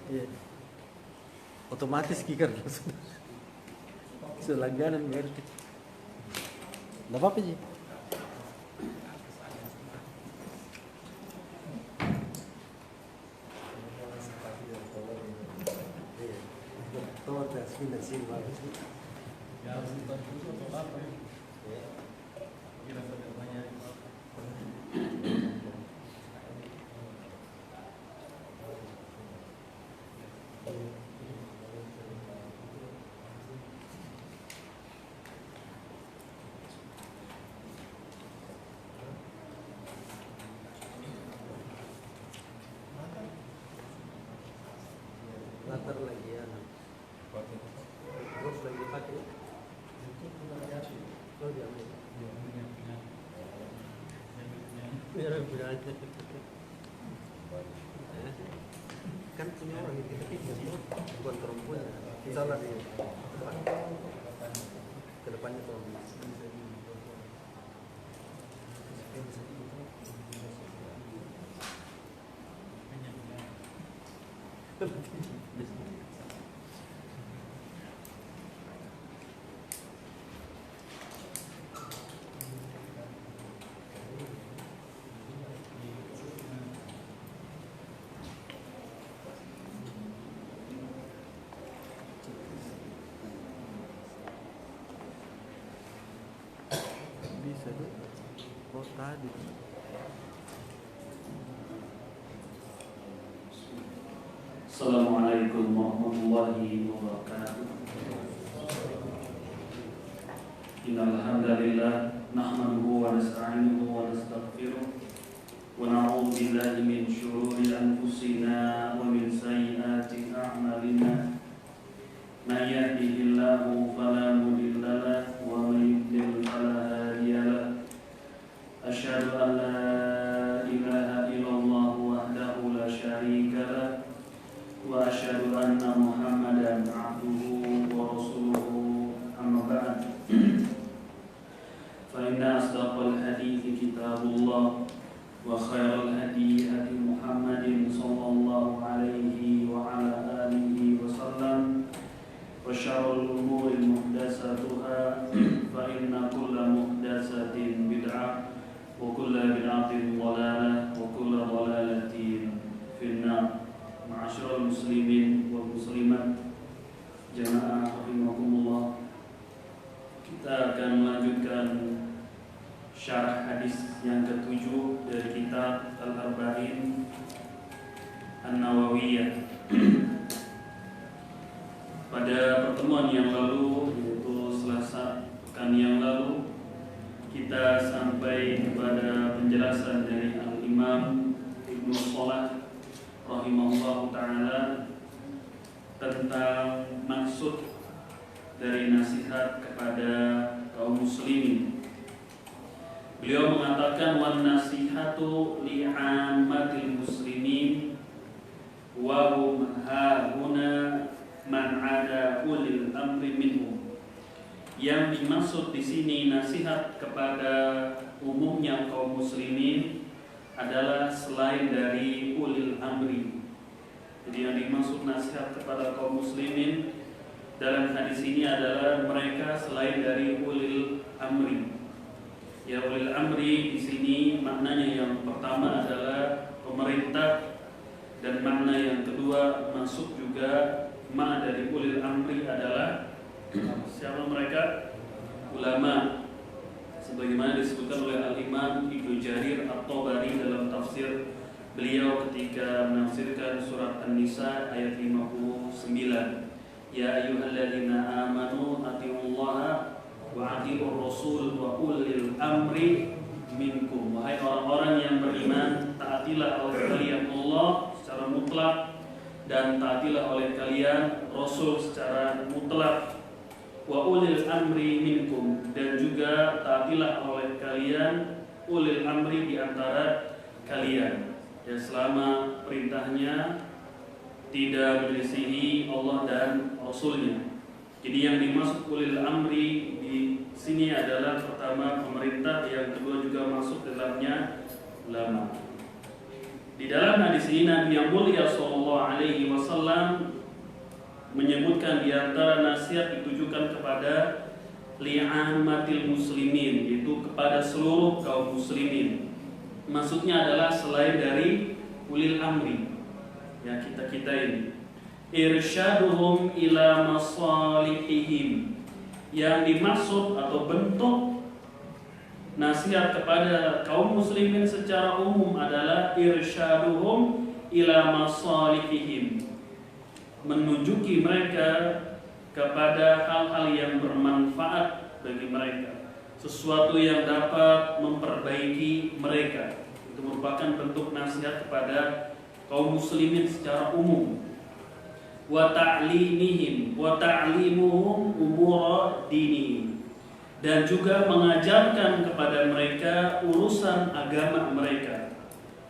Iya. Otomatis kiker langsung. Selangganan ngerti. Enggak apa-apa sih. Latar lagi ya. Terus lagi pakai. Oh diambil. Biar punya aja. Kan punya orang itu bukan perempuan. Salah di depan. Ke depannya perempuan. Bisa tuh. Oh tadi. Assalamualaikum warahmatullahi wabarakatuh. Innal hamdalillah nahmaduhu wa nasta'inuhu wa nastaghfiruh wa na'udzu billahi min shururi anfusina wa min sayyiati a'malina. May yahdihillahu fala mudilla lahu wa may yudlil fala hadiya lahu. Asyhadu an la ilaha illallah wahdahu la syarika lahu wa asyhadu anna Muhammadan abduhu wa rasuluhu amma ba'd. Fa inna asdaqal hadithi kitabullah wa khairal hadi hadi Muhammadin sallallahu alaihi wa ala alihi wa sallam wa syarrul umuri muhdatsatuha fa inna kulla muhdatsatin bid'ah wa kulla bid'atin dhalalah wa kulla dhalalatin finnar. Ma'asyiral muslimin wal muslimat, jamaah rahimakumullah. Kita akan melanjutkan syarah hadis yang ke-7 dari kitab Al-Arba'in An-Nawawiyah. Pada pertemuan yang lalu, yaitu Selasa pekan yang lalu, kita sampai kepada penjelasan dari Al-Imam Ibnu Shalah rahimahullah ta'ala tentang maksud dari nasihat kepada kaum muslimin. Beliau mengatakan wan nasihatu li'ammatil muslimin wa hum hauna man ada ulil amri minhum. Yang dimaksud di sini nasihat kepada umumnya kaum muslimin adalah selain dari ulil amri. Jadi yang dimaksud nasihat kepada kaum muslimin dalam hadis ini adalah mereka selain dari ulil amri. Ya, ulil amri di sini maknanya yang pertama adalah pemerintah, dan makna yang kedua masuk juga makna dari ulil amri adalah siapa mereka? Ulama. Sebagaimana disebutkan oleh Al-Imam Ibnu Jarir At-Tabari dalam tafsir beliau ketika menafsirkan surat An-Nisa ayat 59. Ya ayyuhalladzina amanu atiullaha wa atiur rasul wa ulil amri minkum. Wahai orang-orang yang beriman, taatilah oleh kalian Allah secara mutlak dan taatilah oleh kalian Rasul secara mutlak. Wa ulil amri minkum, dan juga taatilah oleh kalian ulil amri di antara kalian. Ya, selama perintahnya tidak menyelisihi Allah dan Rasulnya. Jadi yang dimaksud ulil amri di sini adalah pertama pemerintah, yang kedua juga masuk dalamnya ulama. Di dalam hadis ini Nabi yang mulia sallallahu Shallallahu Alaihi Wasallam menyebutkan di antara nasihat ditujukan kepada li'ammatil muslimin, yaitu kepada seluruh kaum muslimin. Maksudnya adalah selain dari ulil amri, ya kita ini, irsyaduhum ila masalihihim. Yang dimaksud atau bentuk nasihat kepada kaum muslimin secara umum adalah irsyaduhum ila masalihihim, menunjuki mereka kepada hal-hal yang bermanfaat bagi mereka, sesuatu yang dapat memperbaiki mereka. Itu merupakan bentuk nasihat kepada kaum muslimin secara umum. Wa ta'limihim wa ta'limuhum umura dinihim, dan juga mengajarkan kepada mereka urusan agama mereka.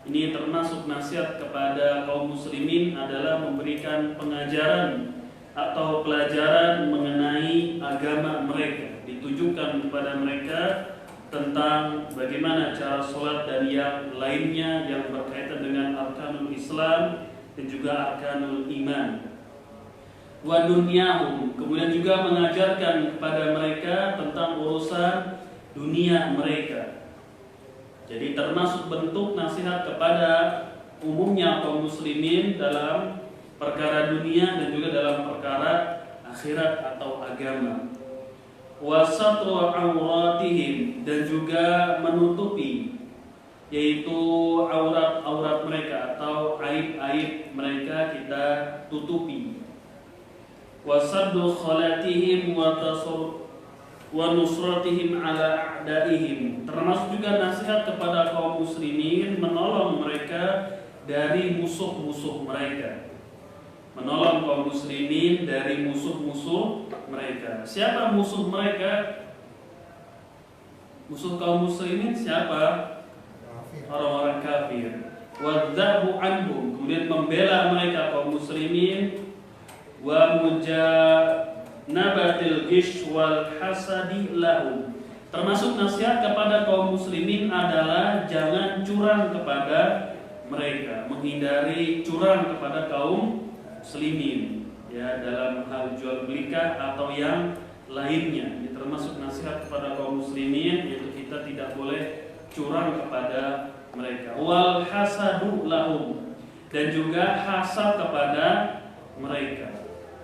Ini termasuk nasihat kepada kaum muslimin adalah memberikan pengajaran atau pelajaran mengenai agama mereka, ditujukan kepada mereka tentang bagaimana cara sholat dan yang lainnya yang berkaitan dengan arkanul Islam dan juga arkanul iman. Wa dunyahum, kemudian juga mengajarkan kepada mereka tentang urusan dunia mereka. Jadi termasuk bentuk nasihat kepada umumnya kaum muslimin dalam perkara dunia dan juga dalam perkara akhirat atau agama. Wa satru auratihim, dan juga menutupi, yaitu aurat-aurat mereka atau aib-aib mereka kita tutupi. Wasaddu khalatihim wa nusratihim ala a'daihim, termasuk juga nasihat kepada kaum muslimin menolong mereka dari musuh-musuh mereka, menolong kaum muslimin dari musuh-musuh mereka. Siapa musuh mereka? Musuh kaum muslimin siapa? Orang-orang kafir. Wadzabu anhum, kemudian membela mereka kaum muslimin. Wa mujanabatil ghish wal hasadi lahum, termasuk nasihat kepada kaum muslimin adalah jangan curang kepada mereka, menghindari curang kepada kaum muslimin, ya, dalam hal jual belikan atau yang lainnya. Ini termasuk nasihat kepada kaum muslimin, yaitu kita tidak boleh curang kepada mereka. Wal hasadu lahum, dan juga hasad kepada mereka,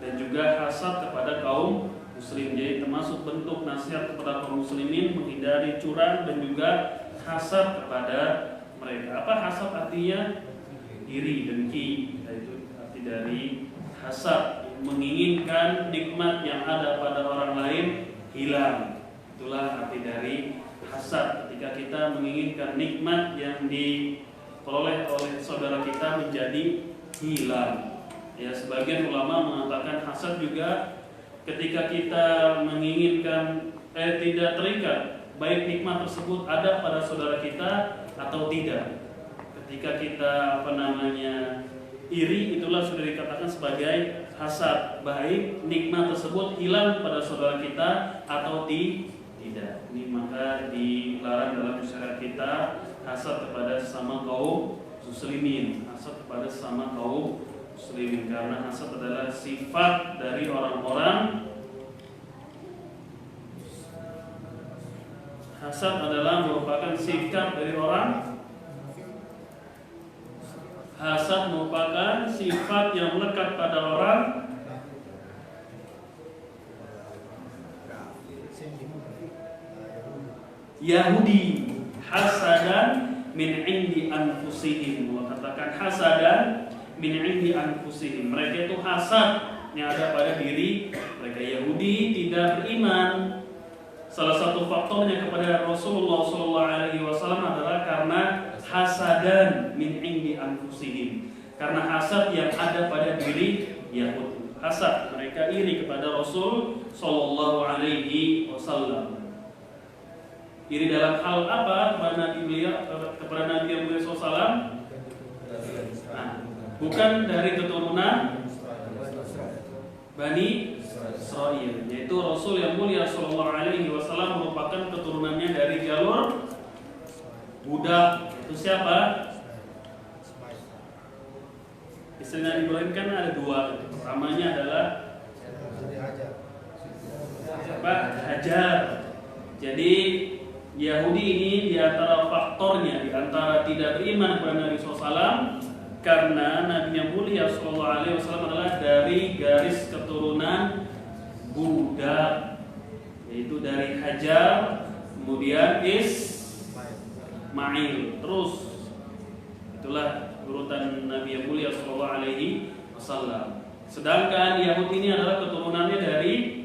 dan juga hasad kepada kaum muslim. Jadi termasuk bentuk nasihat kepada kaum muslimin menghindari curang dan juga hasad kepada mereka. Apa hasad artinya? Iri, dengki. Itu arti dari hasad, menginginkan nikmat yang ada pada orang lain hilang. Itulah arti dari hasad. Ketika kita menginginkan nikmat yang diperoleh oleh saudara kita menjadi hilang. Ya, sebagian ulama mengatakan hasad juga ketika kita menginginkan tidak terikat baik nikmat tersebut ada pada saudara kita atau tidak. Ketika kita iri, itulah sudah dikatakan sebagai hasad, baik nikmat tersebut hilang pada saudara kita atau tidak. Ini maka dilarang dalam syariat kita hasad kepada sesama kaum muslimin, hasad kepada sesama kaum muslimin, karena hasad adalah sifat dari orang-orang. Hasad adalah merupakan sikap dari orang. Hasad merupakan sifat yang melekat pada orang Yahudi. Hasadan min indi anfusihim, katakan hasadan min indi anfusihim, mereka itu hasad yang ada pada diri mereka. Yahudi tidak beriman. Salah satu faktornya kepada Rasulullah SAW adalah karena hasadan min indi anfusihim, karena hasad yang ada pada diri Yahudi. Hasad, mereka iri kepada Rasul SAW. Iri dalam hal apa kepada Nabi beliau, kepada Nabi yang beliau SAW? Bukan dari keturunan Bani Israel, yaitu Rasul yang mulia Sallallahu Alaihi Wasallam merupakan keturunannya dari jalur budak. Itu siapa? Istri Nabi Ibrahim kan ada dua. Pertamanya adalah Hajar. Jadi Yahudi ini diantara faktornya, diantara tidak beriman kepada Nabi SAW, karena Nabi yang mulia SAW adalah dari garis keturunan budak, yaitu dari Hajar, kemudian Ismail, terus itulah urutan Nabi yang mulia SAW. Sedangkan Yahudi ini adalah keturunannya dari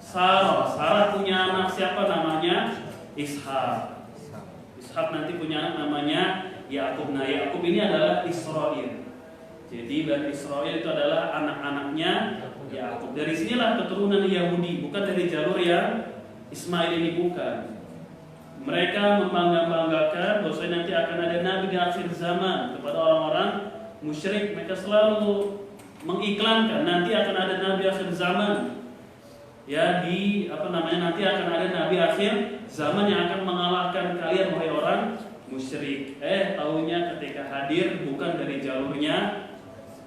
Sarah. Sarah punya anak siapa namanya? Ishak. Ishak nanti punya anak namanya Yakub. Nah, Yakub ini adalah Israel. Jadi Bani Israel itu adalah anak-anaknya Yakub. Dari sinilah keturunan Yahudi, bukan dari jalur yang Ismail ini, bukan. Mereka membangga-banggakan bahwa nanti akan ada nabi di akhir zaman kepada orang-orang musyrik. Mereka selalu mengiklankan nanti akan ada nabi akhir zaman. Ya, nanti akan ada nabi akhir zaman yang akan mengalahkan kalian wahai orang musyrik. Taunya ketika hadir bukan dari jalurnya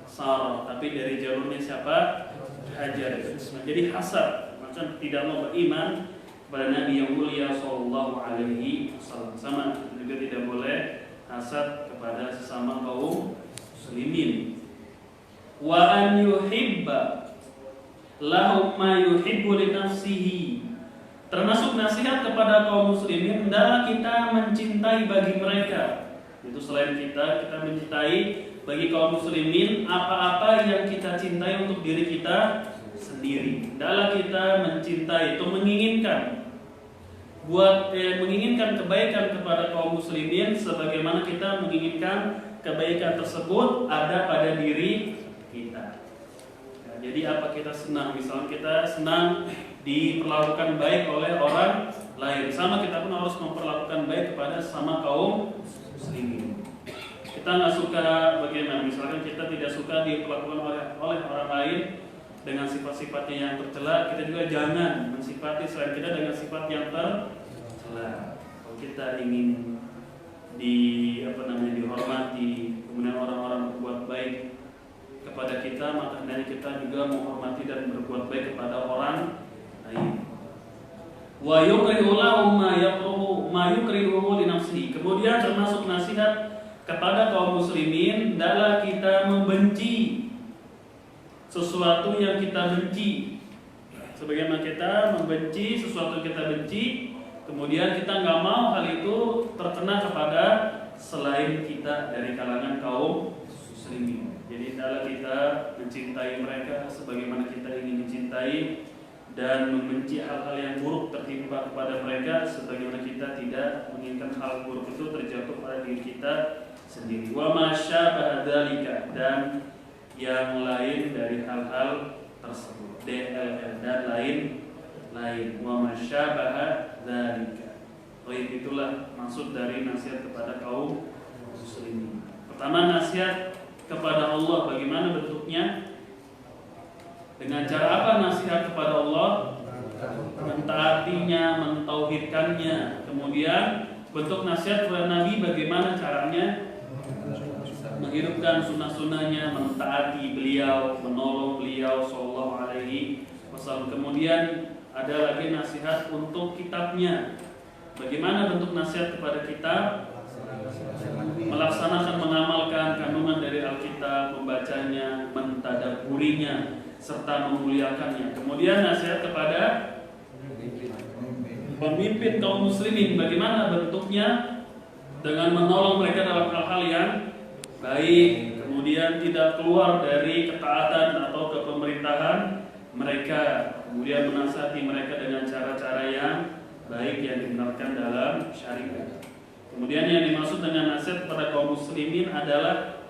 Sarah, tapi dari jalurnya siapa? Hajar. Jadi hasad, maka tidak mau beriman kepada Nabi yang mulia sallallahu alaihi wasallam. Sama juga tidak boleh hasad kepada sesama kaum muslimin. Wa an yuhibba lahum ma yuhibbu li nafsihi. Termasuk nasihat kepada kaum muslimin, hendaklah kita mencintai bagi mereka. Itu selain kita mencintai bagi kaum muslimin apa-apa yang kita cintai untuk diri kita sendiri. Hendaklah kita mencintai, itu menginginkan menginginkan kebaikan kepada kaum muslimin sebagaimana kita menginginkan kebaikan tersebut ada pada diri kita. Jadi apa kita senang, misalnya kita senang diperlakukan baik oleh orang lain, sama kita pun harus memperlakukan baik kepada sama kaum muslimin. Kita nggak suka bagaimana, misalkan kita tidak suka diperlakukan oleh orang lain dengan sifat-sifatnya yang tercela, kita juga jangan mensifati selain kita dengan sifat yang tercela. Kalau kita ingin dihormati, kemudian orang-orang berbuat baik kepada kita, maka hendaknya kita juga menghormati dan berbuat baik kepada orang lain. Wa yukrihu lahum ma yukrihu li nafsihi. Kemudian termasuk nasihat kepada kaum muslimin, hendaklah kita membenci sesuatu yang kita benci. Sebagaimana kita membenci sesuatu yang kita benci, kemudian kita nggak mau hal itu terkena kepada selain kita dari kalangan kaum muslimin. Jadi hendaklah kita mencintai mereka sebagaimana kita ingin dicintai, dan membenci hal-hal yang buruk tertimpa kepada mereka sebagaimana kita tidak menginginkan hal buruk itu terjatuh pada diri kita sendiri. Wa ma syabaha dzalika, dan yang lain dari hal-hal tersebut, DLL dan lain. Wa ma syabaha dzalika. Itulah maksud dari nasihat kepada kaum muslimin. Pertama, nasihat kepada Allah. Bagaimana bentuknya? Dengan cara apa nasihat kepada Allah? Mentaatinya, mentauhidkannya. Kemudian bentuk nasihat kepada Nabi, bagaimana caranya? Menghidupkan sunnah-sunnahnya, mentaati beliau, menolong beliau sallallahu alaihi wasallam. Kemudian ada lagi nasihat untuk kitabnya. Bagaimana bentuk nasihat kepada kitab? Melaksanakan, mengamalkan kandungan dari Alkitab, membacanya, mentadabburinya, serta memuliakannya. Kemudian nasihat kepada pemimpin kaum muslimin, bagaimana bentuknya? Dengan menolong mereka dalam hal-hal yang baik, kemudian tidak keluar dari ketaatan atau kepemerintahan mereka, kemudian menasihati mereka dengan cara-cara yang baik yang dibenarkan dalam syariat. Kemudian yang dimaksud dengan nasihat kepada kaum muslimin adalah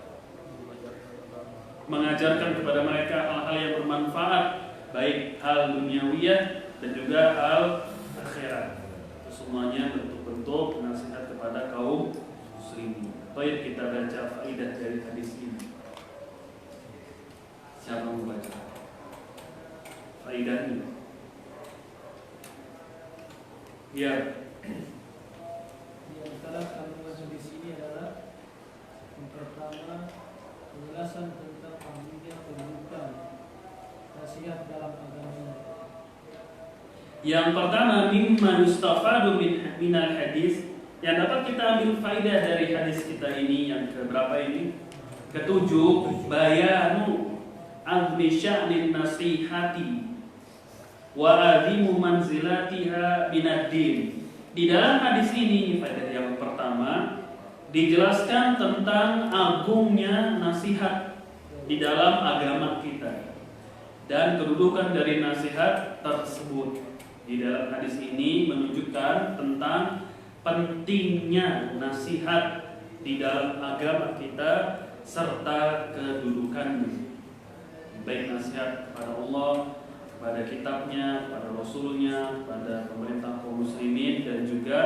mengajarkan kepada mereka hal-hal yang bermanfaat, baik hal duniawiyah dan juga hal akhirat. Itu semuanya bentuk-bentuk nasihat kepada kaum muslimin. Baik, kita baca faidah dari hadis ini. Siapa mau baca faidah ini? Ya. Yang salah kandungan hadis ini adalah pertama, penjelasan tentang ahamnya kedudukan nasihat dalam agama. Yang pertama, mimma yustafadu minal hadis, yang dapat kita ambil faidah dari hadis kita ini yang keberapa ini? Ketujuh, bayanu azmi sya'nin nasihati wa azimu manzilatiha binad-din. Di dalam hadis ini, faedah yang pertama, dijelaskan tentang agungnya nasihat di dalam agama kita dan kedudukan dari nasihat tersebut. Di dalam hadis ini menunjukkan tentang pentingnya nasihat di dalam agama kita serta kedudukannya, baik nasihat kepada Allah, pada kitabnya, pada rasulnya, pada pemerintah kaum muslimin, dan juga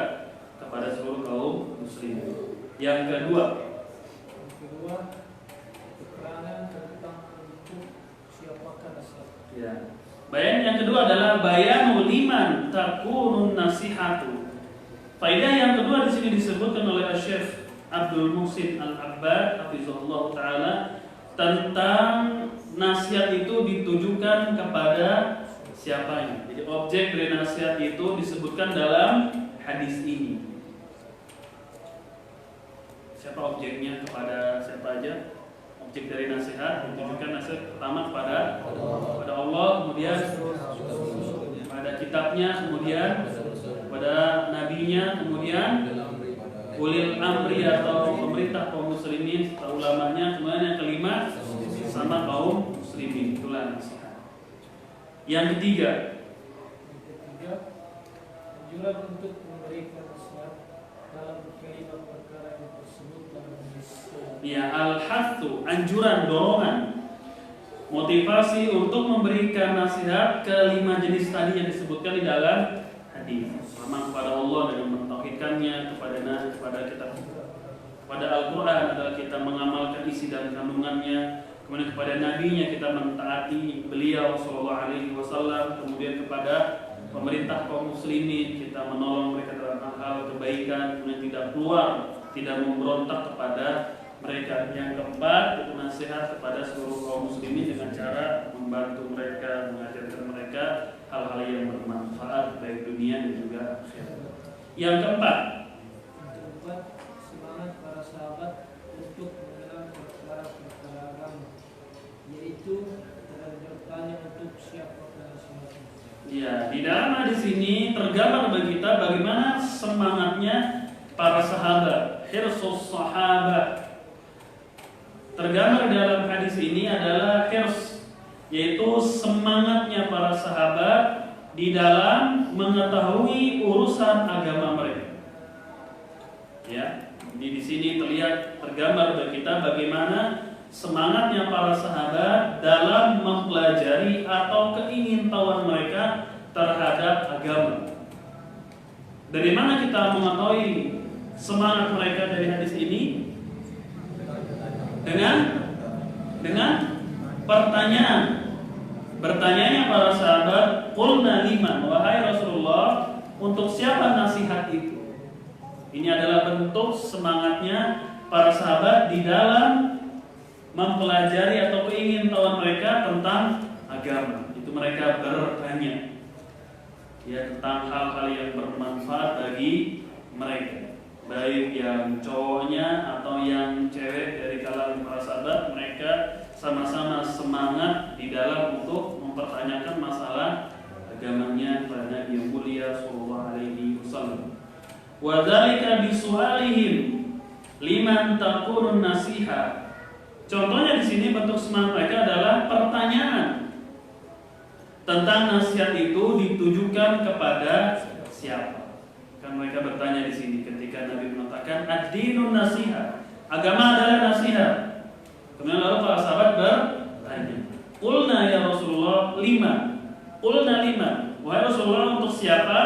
kepada seluruh kaum muslimin. Yang kedua, keterangan tentang bentuk siapakah nasihat. ya, bayan yang kedua adalah bayanu liman takunun nasihatu. Faedah yang kedua di sini disebutkan oleh Syekh Abdul Muhsin Al-Abbad hafizahullah taala tentang nasihat itu ditujukan kepada siapanya. Jadi objek dari nasihat itu disebutkan dalam hadis ini. Siapa objeknya, kepada siapa aja? Objek dari nasihat ditujukan nasihat pertama kepada Allah, kemudian pada kitabnya, kemudian pada nabinya, kemudian ulil amri atau pemerintah kaum muslimin, ulamanya, kemudian yang kelima sama kaum muslimin. Itulah nasihat. Yang ketiga, anjuran untuk memberikan nasihat dalam kalimat perkara yang tersebut dalam hadis. ya, al-hathu, anjuran, dorongan, motivasi untuk memberikan nasihat ke 5 jenis tadi yang disebutkan di dalam hadis. Pertama kepada Allah dengan mentauhidkannya, kepada kitab, kepada Al-Quran adalah kita mengamalkan isi dan kandungannya. Kemudian kepada nabinya kita mentaati beliau sallallahu alaihi wasallam. Kemudian kepada pemerintah kaum muslimin kita menolong mereka dalam hal kebaikan, kemudian tidak keluar, tidak memberontak kepada mereka. Yang keempat, itu nasihat kepada seluruh kaum muslimin dengan cara membantu mereka, mengajarkan mereka hal-hal yang bermanfaat baik dunia dan juga akhirat. Yang keempat, semangat para sahabat untuk mengenal perkara-perkara agama, yaitu dengan bertanya untuk siapa nasihatnya. ya, di dalam hadis ini tergambar bagi kita bagaimana semangatnya para sahabat, hirsus sahabat. Tergambar dalam hadis ini adalah hirs, yaitu semangatnya para sahabat di dalam mengetahui urusan agama mereka. Ya, di sini terlihat tergambar bagi kita bagaimana semangatnya para sahabat dalam mempelajari atau keingintahuan mereka terhadap agama. Dari mana kita mengetahui semangat mereka dari hadis ini? Dengan pertanyaan. Bertanyanya para sahabat, qulna liman, wahai Rasulullah, untuk siapa nasihat itu? Ini adalah bentuk semangatnya para sahabat di dalam mempelajari atau keingintahuan mereka tentang agama. Itu mereka bertanya, ya, tentang hal-hal yang bermanfaat bagi mereka, baik yang cowoknya atau yang cewek dari kalangan para sahabat. Mereka sama-sama semangat di dalam untuk mempertanyakan masalah agamanya kepada Nabi yang mulia sallallahu alaihi wasallam. Wa dzalika bisu'alihim liman takunun nasiha. Contohnya di sini bentuk semangat mereka adalah pertanyaan tentang nasihat itu ditujukan kepada siapa. Kan mereka bertanya di sini ketika Nabi mengatakan ad-dinun nasiha, agama adalah nasihat. Kemudian lalu para sahabat bertanya, qulna ya Rasulullah lima. Qulna lima. Wahai Rasulullah, untuk siapa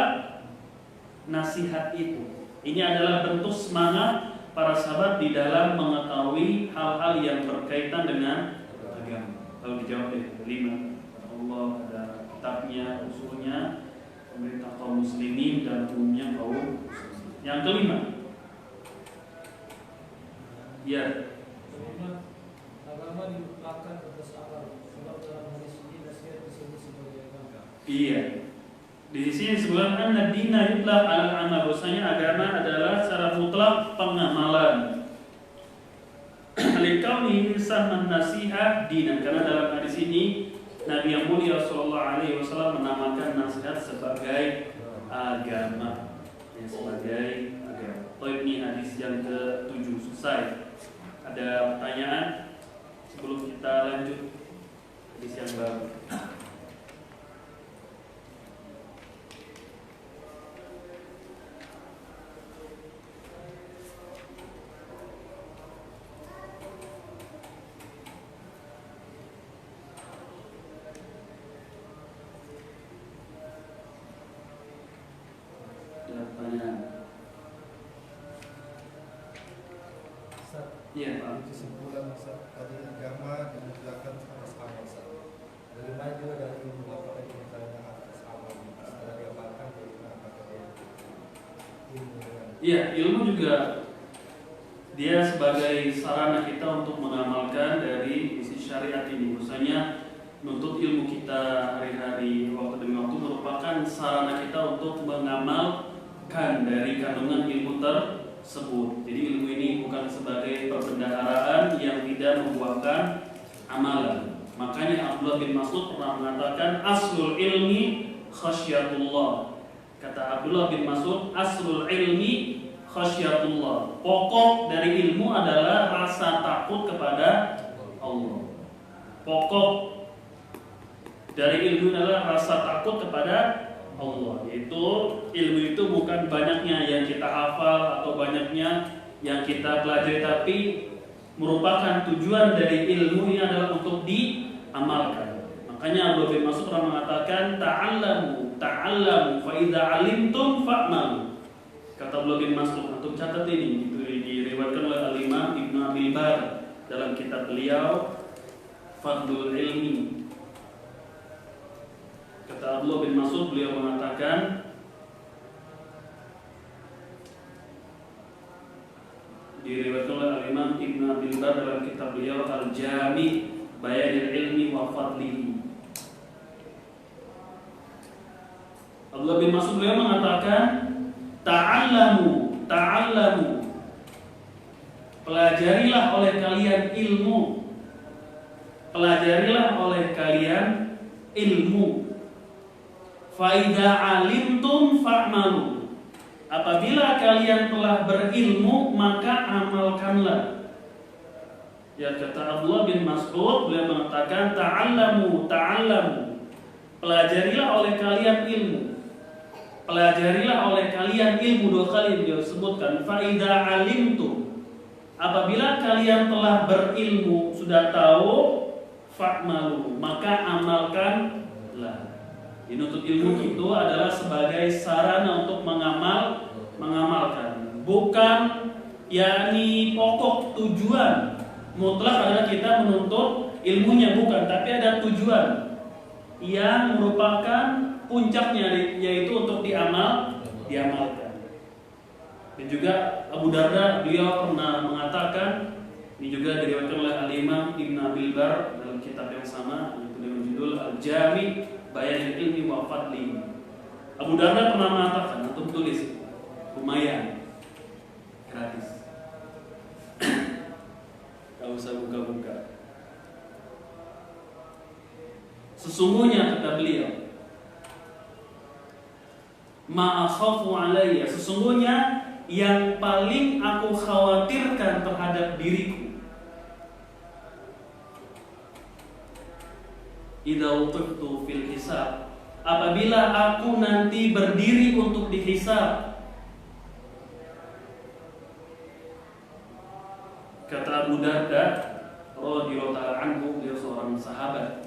nasihat itu? Ini adalah bentuk semangat para sahabat di dalam mengetahui hal-hal yang berkaitan dengan agama. Lalu dijawab lima. Allah, ada kitabnya, usulnya, pemerintah kaum muslimin dan umumnya kaum muslimin. Yang kelima, ya, dilupakan atas amal. Sebab dalam hadis ini nasihat disebut sebagai agama. Iya. Di sini disebutkan anna dina yutlaq al amal, bahwasanya agama adalah secara mutlak pengamalan. Likauni sahman nasihat dinan, karena dalam hadis ini Nabi yang mulia sallallahu alaihi wasallam menamakan nasihat sebagai agama. Ya, sebagai agama. Ini hadis yang ke-7 selesai. Ada pertanyaan sebelum kita lanjut hadis yang baru? Iya, Pak. Kesimpulan tadi agama dimutlakkan atas amal. Bagaimana juga dari ilmu, apakah dimutlakkan atas amal? Setelah diamalkan, bagaimana apakah dia ilmu dengan? Iya, ilmu juga dia sebagai sarana kita untuk mengamalkan dari isi syariat ini. Misalnya menuntut ilmu kita hari-hari, waktu demi waktu merupakan sarana kita untuk mengamalkan dari kandungan ilmu tersebut. Jadi ilmu ini bukan sebagai perbendaharaan yang tidak membuahkan amalan. Makanya Abdullah bin Mas'ud pernah mengatakan aslul ilmi khasyatullah. Kata Abdullah bin Mas'ud, aslul ilmi khasyatullah. Pokok dari ilmu adalah rasa takut kepada Allah. Pokok dari ilmu adalah rasa takut kepada Allah. Yaitu ilmu itu bukan banyaknya yang kita hafal atau banyaknya yang kita pelajari, tapi merupakan tujuan dari ilmu ini adalah untuk diamalkan. Makanya Abdullah bin Mas'ud pernah mengatakan ta'allamu fa idza 'alimtum fa'malu. Kata Abdullah bin Mas'ud, untuk catat ini, itu diriwayatkan oleh Al-Imam Ibnu Abil Bar dalam kitab beliau Fadlul Ilmi. Kata Abdullah bin Mas'ud, beliau mengatakan diriwayatkan oleh Al-Imam Ibnu Abil Bar dalam kitab beliau Al-Jami' Bayanil Ilmi wa Fadlihi. Abdullah bin Mas'ud beliau mengatakan ta'allamu, pelajarilah oleh kalian ilmu, pelajarilah oleh kalian ilmu. Fa idza 'alimtum fa'malu, apabila kalian telah berilmu maka amalkanlah. Ya, kata Abdullah bin Mas'ud beliau mengatakan ta'allamu, pelajarilah oleh kalian ilmu. Pelajarilah oleh kalian ilmu, dua kali beliau sebutkan. Fa idza 'alimtum, apabila kalian telah berilmu, sudah tahu, fa'malu, maka amalkanlah. Menuntut ilmu itu adalah sebagai sarana untuk mengamalkan, bukan yakni pokok tujuan mutlak adalah kita menuntut ilmunya, bukan, tapi ada tujuan yang merupakan puncaknya, yaitu untuk diamalkan. Dan juga Abu Darda beliau pernah mengatakan, ini juga diriwayatkan oleh Al-Imam Ibnu Abil Bar dalam kitab yang sama, yaitu dengan judul Al-Jami' Bayanil Ilmi wa Fadli. Abu Darda pernah mengatakan, untuk tulis, lumayan, gratis. Gak usah buka-buka. Sesungguhnya, kata beliau, ma'akhafu alayya, sesungguhnya yang paling aku khawatirkan terhadap diriku, idza uqiftu fil hisab, apabila aku nanti berdiri untuk dihisab. Kata Abu Darda radhiyallahu ta'ala anhu, beliau seorang sahabat.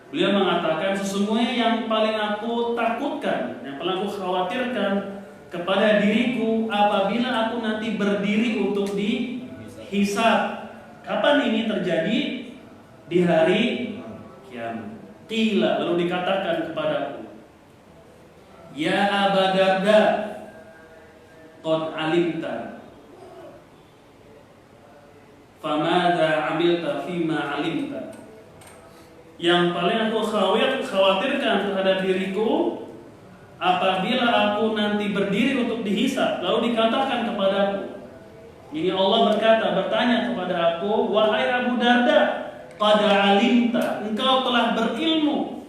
Beliau mengatakan, sesungguhnya yang paling aku takutkan, yang paling aku khawatirkan kepada diriku apabila aku nanti berdiri untuk dihisab. Kapan ini terjadi? Di hari kiamat. Qila, lalu dikatakan kepadaku, ya Abu Darda, qad alimta, famadza 'amilta fima 'alimta. Yang paling aku khawatirkan terhadap diriku apabila aku nanti berdiri untuk dihisab, lalu dikatakan kepadaku, ini Allah bertanya kepada aku, wahai Abu Darda, qad 'alimta, engkau telah berilmu.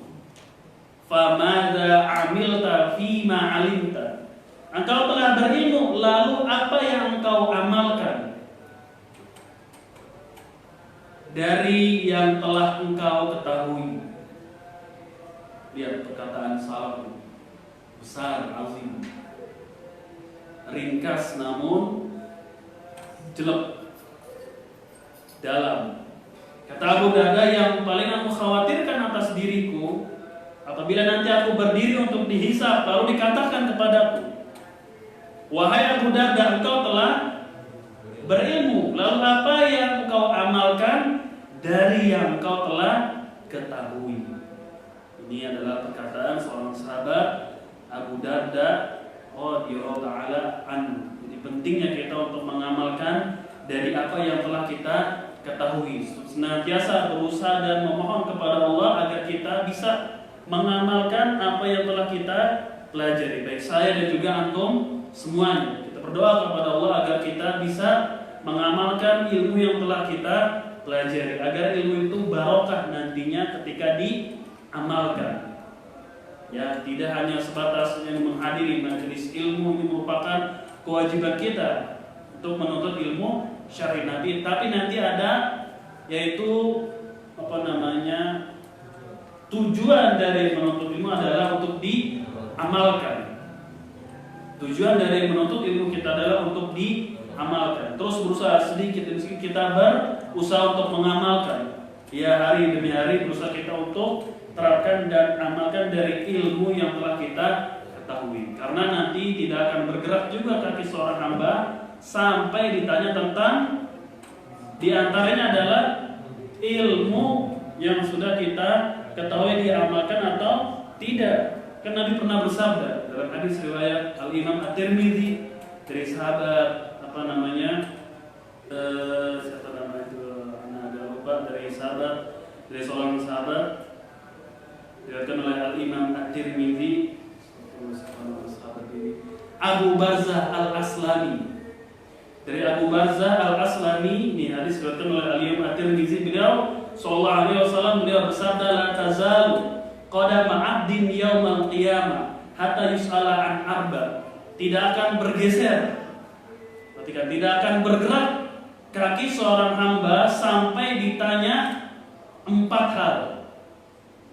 Famadza 'amilta fima 'alimta, engkau telah berilmu, lalu apa yang engkau amalkan dari yang telah engkau ketahui? Lihat perkataan salaf besar, azim, ringkas namun jelek dalam. Kata Abu Darda, yang paling aku khawatirkan atas diriku apabila nanti aku berdiri untuk dihisab, lalu dikatakan kepadaku, wahai Abu Darda, engkau telah berilmu, lalu apa yang engkau amalkan dari yang engkau telah ketahui? Ini adalah perkataan seorang sahabat Abu Darda radhiyallahu ta'ala anhu. Jadi pentingnya kita untuk mengamalkan dari apa yang telah kita ketahui, senantiasa berusaha dan memohon kepada Allah agar kita bisa mengamalkan apa yang telah kita pelajari, baik saya dan juga antum semuanya. Kita berdoa kepada Allah agar kita bisa mengamalkan ilmu yang telah kita pelajari, agar ilmu itu barokah nantinya ketika diamalkan. Ya, tidak hanya sebatas yang menghadiri majelis ilmu, ini merupakan kewajiban kita untuk menuntut ilmu syar'i Nabi, tapi nanti ada yaitu tujuan dari menuntut ilmu adalah untuk diamalkan. Tujuan dari menuntut ilmu kita adalah untuk diamalkan. Terus berusaha sedikit demi sedikit kita berusaha untuk mengamalkan. Ya, hari demi hari berusaha kita untuk terapkan dan amalkan dari ilmu yang telah kita ketahui. Karena nanti tidak akan bergerak juga kaki seorang hamba sampai ditanya tentang diantaranya adalah ilmu yang sudah kita ketahui diamalkan atau tidak. Kan Nabi pernah bersabda dalam hadis riwayat Al-Imam At-Tirmidzi dari sahabat siapa nama itu, anak agak lupa, dari seorang sahabat diriwayatkan oleh Al-Imam At-Tirmidzi, Abu Barzah Al-Aslami. Dari Abu Barzah Al-Aslami, ini hadis diriwayatkan oleh Al-Imam At-Tirmidzi, beliau sallallahu alaihi wasallam beliau bersabda, la tazalu qadama 'abdin yaumal qiyamah hatta yus'ala an arba. Tidak akan bergeser, tidak akan bergerak kaki seorang hamba sampai ditanya 4 hal.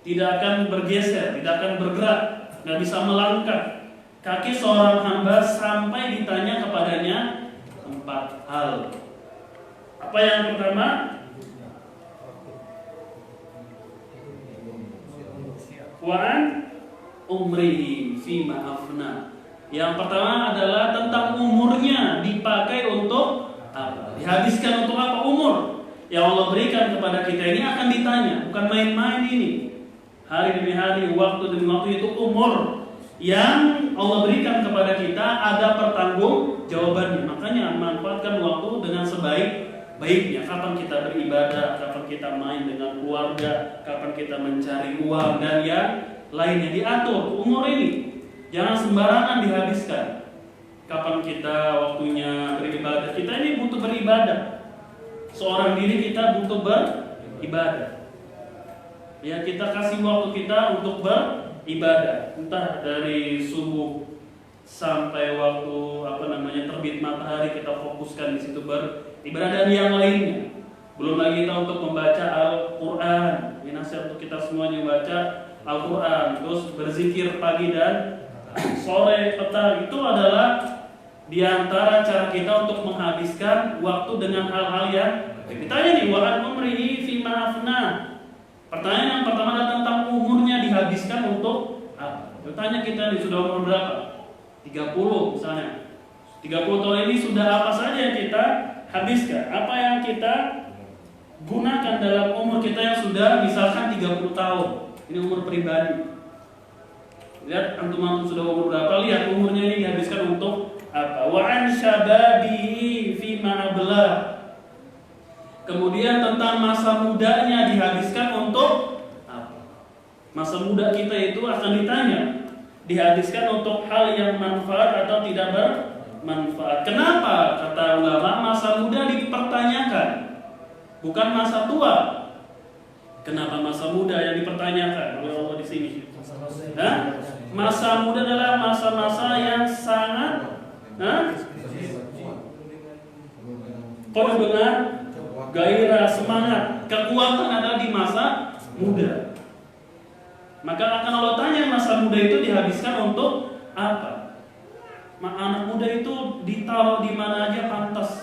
Tidak akan bergeser, tidak akan bergerak, nggak bisa melangkah kaki seorang hamba sampai ditanya kepadanya 4 hal. Apa yang pertama? Wa'an umrihi fima afna. Yang pertama adalah tentang umurnya, dipakai untuk apa? Dihabiskan untuk apa umur yang Allah berikan kepada kita ini akan ditanya, bukan main-main ini. Hari demi hari, waktu demi waktu, itu umur yang Allah berikan kepada kita ada pertanggung jawabannya. Makanya manfaatkan waktu dengan sebaik-baiknya. Kapan kita beribadah, kapan kita main dengan keluarga, kapan kita mencari uang dan yang lainnya, diatur umur ini. Jangan sembarangan dihabiskan. Kapan kita waktunya beribadah? Kita ini butuh beribadah. Seorang diri kita butuh beribadah. Ya, kita kasih waktu kita untuk beribadah. Entah dari subuh sampai waktu terbit matahari kita fokuskan di situ beribadah dan yang lainnya. Belum lagi kita untuk membaca Al-Qur'an. Ini nasihat untuk kita semuanya, membaca Al-Qur'an, terus berzikir pagi dan sore, petang. Itu adalah diantara cara kita untuk menghabiskan waktu dengan hal-hal yang ditanya nih, wa'an umrihi fima afna. Pertanyaan yang pertama adalah tentang umurnya dihabiskan untuk apa? Bertanya kita nih, sudah umur berapa? 30 misalnya. 30 tahun ini sudah apa saja yang kita habiskan? Apa yang kita gunakan dalam umur kita yang sudah misalkan 30 tahun? Ini umur pribadi. Lihat antum sudah umur berapa, lihat umurnya ini dihabiskan untuk apa? Wa an syababihi fi ma ablah. Kemudian tentang masa mudanya dihabiskan untuk apa? Masa muda kita itu akan ditanya, dihabiskan untuk hal yang manfaat atau tidak bermanfaat. Kenapa kata ulama masa muda dipertanyakan, bukan masa tua? Kenapa masa muda yang dipertanyakan oleh Allah di sini? Masa muda adalah masa-masa yang sangat penuh dengan gairah, semangat, kekuatan ada di masa muda. Maka akan Allah tanya masa muda itu dihabiskan untuk apa? Anak muda itu ditaruh di mana aja pantas.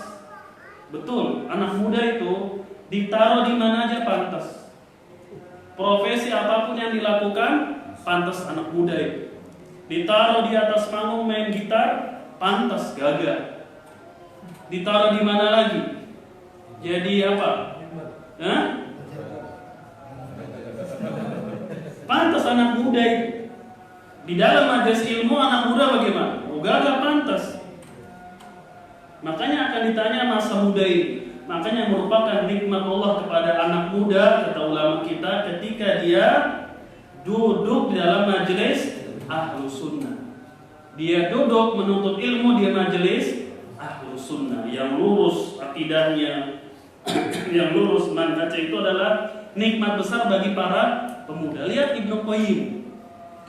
Betul, anak muda itu ditaruh di mana aja pantas. Profesi apapun yang dilakukan pantas anak muda itu. Ditaruh di atas panggung main gitar pantas, gagah. Ditaruh di mana lagi? Jadi apa? Pantas anak muda itu. Di dalam majelis ilmu anak muda bagaimana? Gagah pantas. Makanya akan ditanya masa muda ini. Makanya merupakan nikmat Allah kepada anak muda, kata ulama kita, ketika dia duduk di dalam majelis Ahlus Sunnah. Dia duduk menuntut ilmu di majelis Ahlus Sunnah yang lurus akidahnya, yang lurus manhajnya, itu adalah nikmat besar bagi para pemuda. Lihat Ibnu Qayyim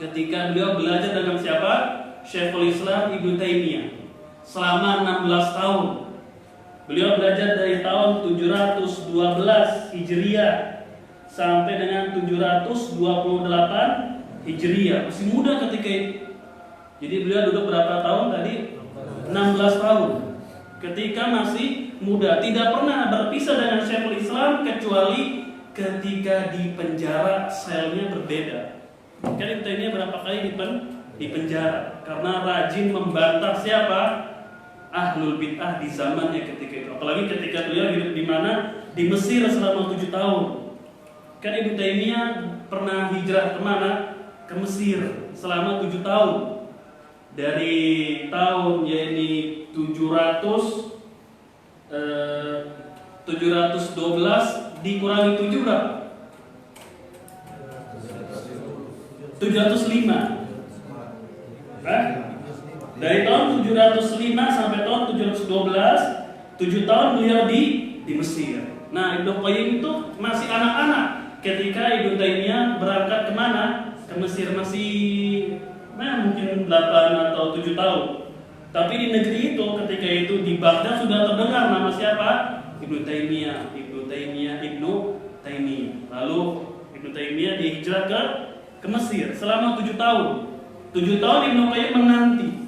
ketika beliau belajar dengan siapa? Syekhul Islam Ibnu Taimiyah selama 16 tahun. Beliau belajar dari tahun 712 Hijriah sampai dengan 728 Hijriah. Masih muda ketika itu. Jadi beliau duduk berapa tahun tadi? 16 tahun. Ketika masih muda, tidak pernah berpisah dengan Syekhul Islam kecuali ketika di penjara, selnya berbeda. Kan kita ini berapa kali di penjara karena rajin membantah siapa? Ahlul bid'ah di zamannya ketika itu. Apalagi ketika beliau hidup di mana? Di Mesir selama 7 tahun. Kan Ibnu Taimiyah pernah hijrah kemana? Ke Mesir selama 7 tahun. Dari tahun yakni 712 dikurangi 7 berapa? 705. Dari tahun 705 sampai tahun 712, 7 tahun beliau di Mesir. Nah, Ibnu Qayyim itu masih anak-anak ketika Ibnu Taimiyah berangkat kemana? Ke Mesir, masih mungkin 8 atau 7 tahun. Tapi di negeri itu ketika itu di Baghdad sudah terdengar nama siapa? Ibnu Taimiyah. Lalu Ibnu Taimiyah dihijrah ke Mesir selama 7 tahun. 7 tahun Ibnu Qayyim menanti.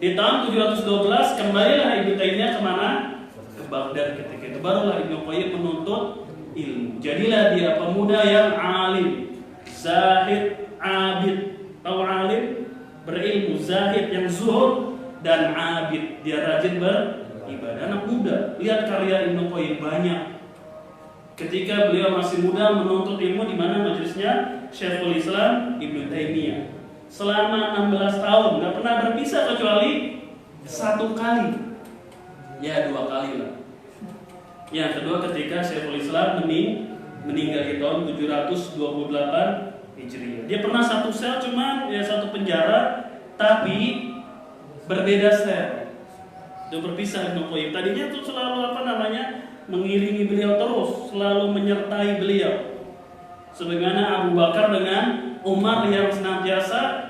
Di tahun 712 kembalilah Ibnu Taimiyah kemana? Ke Baghdad ketika itu. Barulah Ibnu Qayyim menuntut ilmu. Jadilah dia pemuda yang alim, zahid, abid. Tahu alim? Berilmu, zahid yang zuhud, dan abid. Dia rajin beribadah. Anak muda. Lihat karya Ibnu Qayyim banyak. Ketika beliau masih muda menuntut ilmu di mana majelisnya Syekhul Islam Ibnu Taimiyah. Selama 16 tahun nggak pernah berpisah kecuali 1 kali, ya 2 kali lah. Yang kedua ketika Syekhul Islam meninggal di tahun 728 Hijriah. Dia pernah satu sel, cuman ya satu penjara, tapi berbeda sel. Dia berpisah Ibnu Qayyim. Tadinya tuh selalu mengiringi beliau terus, selalu menyertai beliau. Sebagaimana Abu Bakar dengan Umar yang senantiasa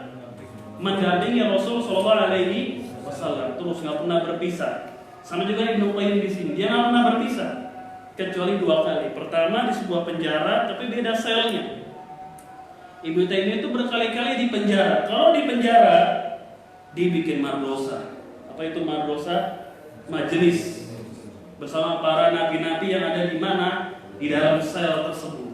mendampingi Rasul Shallallahu Alaihi Wasallam, terus nggak pernah berpisah. Sama juga Ibnu Qayyim di sini, dia nggak pernah berpisah kecuali 2 kali. Pertama di sebuah penjara, tapi beda selnya. Ibnu Taimiyah itu berkali-kali di penjara. Kalau di penjara, dibikin madrasah. Apa itu madrasah? Majelis bersama para nabi-nabi yang ada di mana? Di dalam sel tersebut.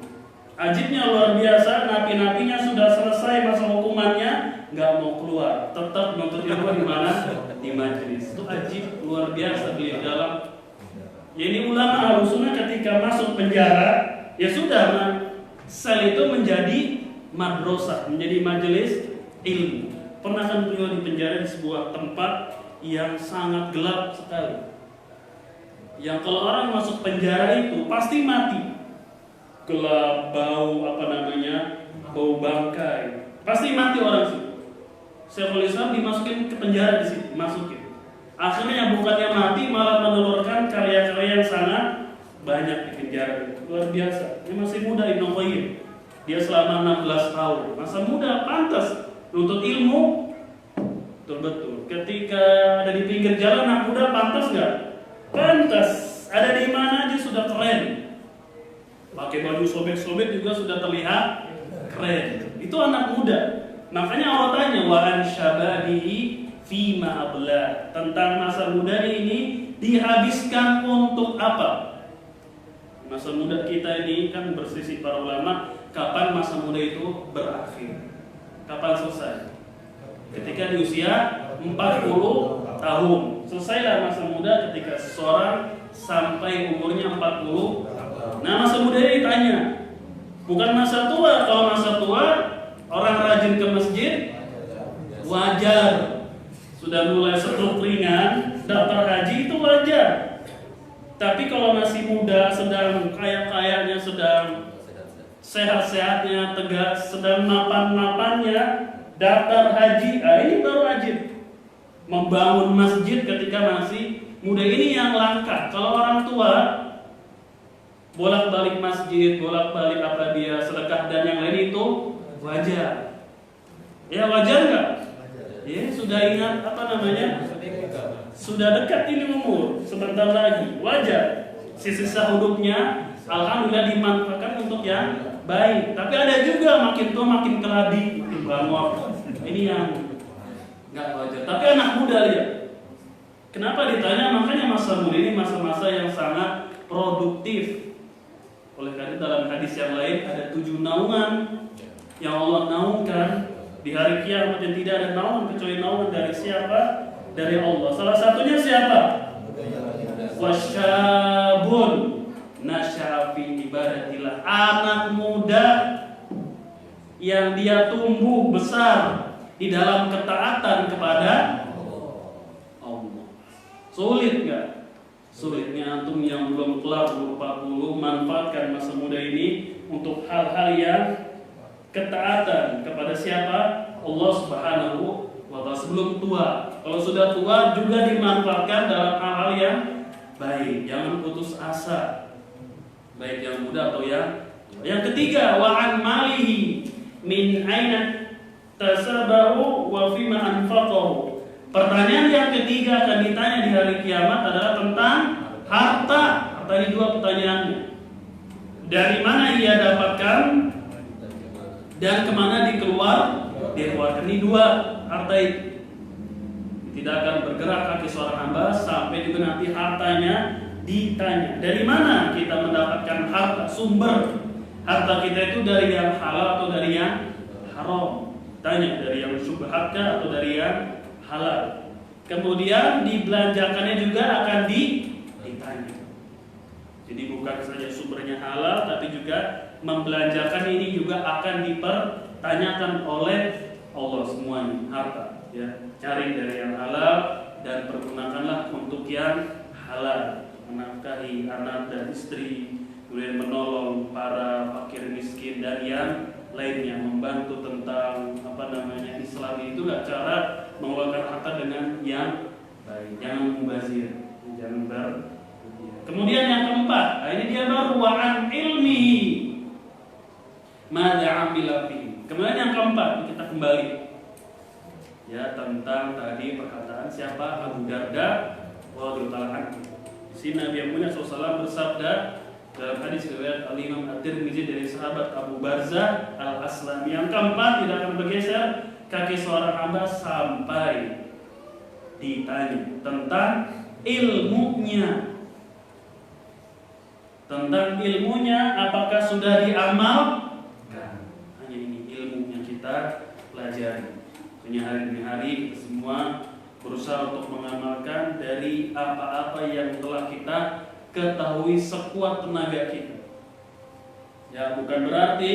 Ajibnya luar biasa, nabi-nabinya sudah selesai masa hukumannya, nggak mau keluar, tetap menuntut ilmu di mana? Di majelis. Itu ajib luar biasa beliau dalam. Jadi ulama Ahlus Sunnah ketika masuk penjara, ya sudah, sel itu menjadi madrasah, menjadi majelis ilmu. Pernah kan beliau di penjara di sebuah tempat yang sangat gelap sekali. yang kalau orang masuk penjara itu pasti mati. Gelap, bau bau bangkai, pasti mati orang situ. Syekhul Islam dimasukin ke penjara di situ, masukin. Akhirnya bukannya mati, malah menelurkan karya-karya yang sangat banyak di penjara. Luar biasa. Dia masih muda, Ibnu Qayyim. Dia selama 16 tahun, masa muda, pantas nuntut ilmu. Betul-betul. Ketika ada di pinggir jalan, anak muda pantas nggak? Pantas. Ada di mana aja sudah keren. Pakai baju sobek-sobek juga sudah terlihat keren. Itu anak muda. Makanya Allah tanya wa an syababihi fima abla, tentang masa muda ini dihabiskan untuk apa? Masa muda kita ini kan berselisih para ulama, kapan masa muda itu berakhir? Kapan selesai? Ketika di usia 40 tahun. Selesailah masa muda ketika seseorang sampai umurnya 40. Nah, masa muda ini ditanya. Bukan masa tua. Kalau masa tua, orang rajin ke masjid wajar. Sudah mulai stroke ringan, daftar haji itu wajar. Tapi kalau masih muda, sedang kaya-kayanya, sedang sehat-sehatnya, tegas, sedang mapan-mapannya, daftar haji, ini baru wajib. Membangun masjid ketika masih muda ini yang langka. Kalau orang tua bolak-balik masjid, bolak-balik apa dia sedekah dan yang lain itu wajar. Ya wajar nggak? Ya sudah ingat sudah dekat ini umur, sebentar lagi wajar. Sisa hidupnya alhamdulillah dimanfaatkan untuk yang baik. Tapi ada juga makin tua makin kelabi, makin bangor. Ini yang nggak wajar. Tapi anak muda lihat. Kenapa ditanya? Makanya masa muda ini masa-masa yang sangat produktif. Oleh karena dalam hadis yang lain ada 7 naungan yang Allah naungkan di hari kiamat, yang tidak ada naungan kecuali naungan dari siapa? Dari Allah. Salah satunya siapa? Wasyabun nasya'a fi ibadatillah. Anak muda yang dia tumbuh besar di dalam ketaatan kepada Allah. Sulit nggak? Sulitnya antum yang belum kelar umur 40 manfaatkan masa muda ini untuk hal-hal yang ketaatan kepada siapa? Allah Subhanahu wa ta'ala sebelum tua. Kalau sudah tua juga dimanfaatkan dalam hal-hal yang baik. Jangan putus asa. Baik yang muda atau yang ketiga, wa an malihi min aina tasabahu wa fima anfaqahu. Pertanyaan yang ketiga akan ditanya di hari kiamat adalah tentang harta. Ini 2 pertanyaannya. Dari mana ia dapatkan dan kemana dikeluarkan. Ini 2 harta itu. Tidak akan bergerak kaki seorang hamba sampai juga nanti hartanya ditanya. Dari mana kita mendapatkan harta? Sumber harta kita itu dari yang halal atau dari yang haram? Tanya dari yang syubhatkah atau dari yang halal. Kemudian dibelanjakannya juga akan ditanya. Jadi bukan saja sumbernya halal, tapi juga membelanjakan ini juga akan dipertanyakan oleh Allah semuanya harta. Ya, cari dari yang halal dan pergunakanlah untuk yang halal. Menafkahi anak dan istri, kemudian menolong para fakir miskin dan yang lainnya, membantu tentang Islam itulah cara mengeluarkan harta dengan yang baik. Jangan mubazir, jangan berlebihan. Kemudian yang keempat, ini dia baru wa an ilmihi madza amila fihi. Kemudian yang keempat, kita kembali ya tentang tadi perkataan siapa? Abu Darda radhiyallahu anhu. Di sini Nabi Muhammad SAW bersabda dalam hadis riwayat Al-Imam At-Tirmidzi dari sahabat Abu Barzah Al-Aslami, yang keempat, tidak akan bergeser kaki seorang hamba sampai ditanya tentang ilmunya. Tentang ilmunya, apakah sudah diamalkan? Hanya ini ilmunya kita pelajari. Hanya hari demi hari kita semua berusaha untuk mengamalkan dari apa-apa yang telah kita ketahui sekuat tenaga kita. Ya, bukan berarti